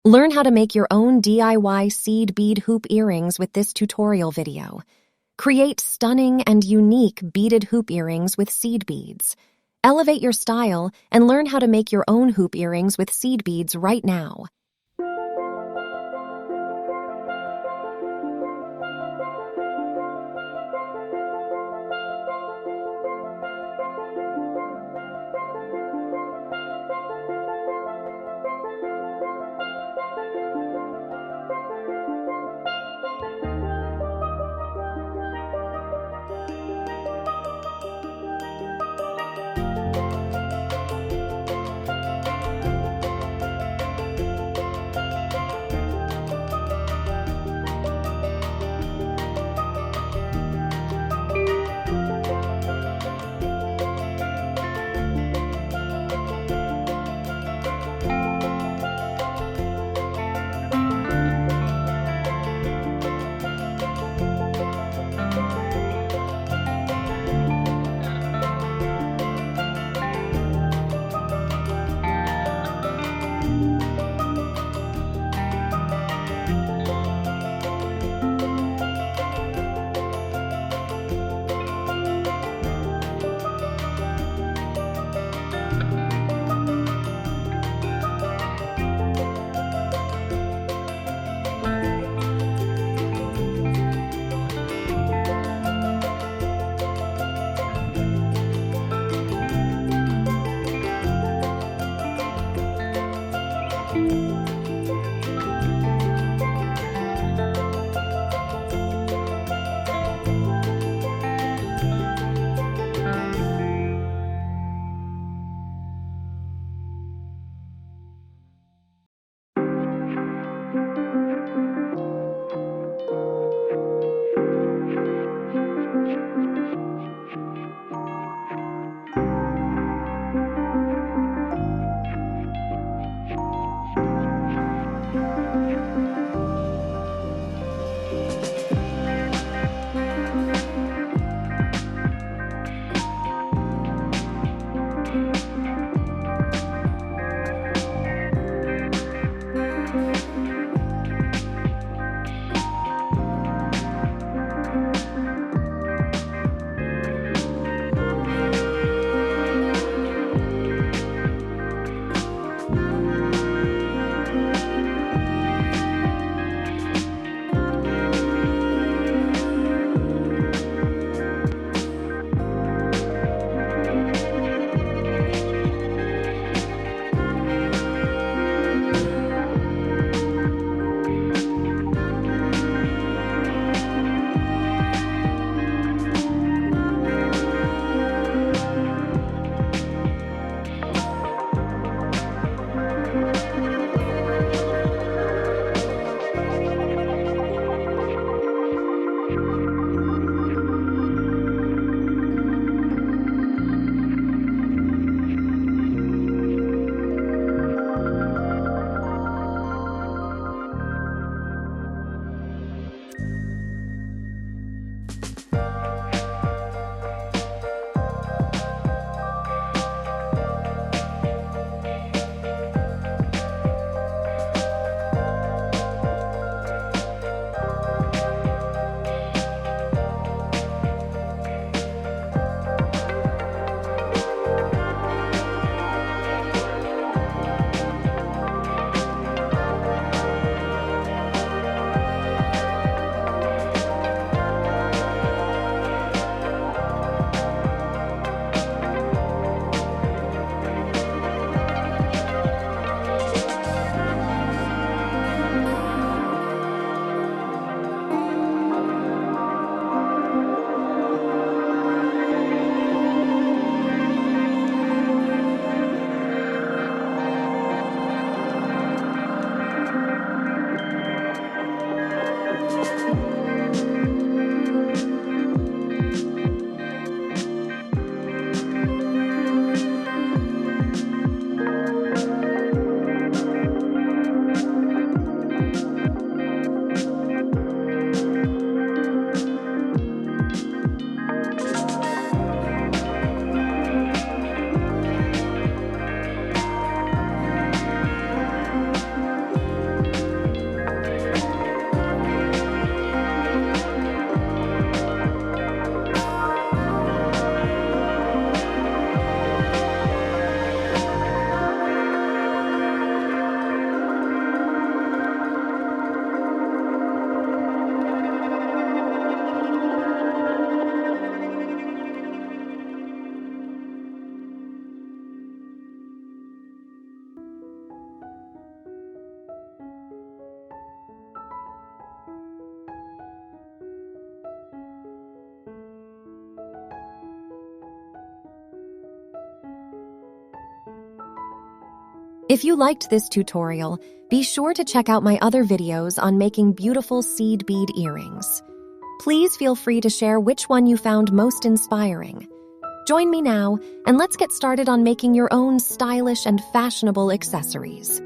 Learn how to make your own DIY seed bead hoop earrings with this tutorial video. Create stunning and unique beaded hoop earrings with seed beads. Elevate your style and learn how to make your own hoop earrings with seed beads right now. If you liked this tutorial, be sure to check out my other videos on making beautiful seed bead earrings. Please feel free to share which one you found most inspiring. Join me now, and let's get started on making your own stylish and fashionable accessories.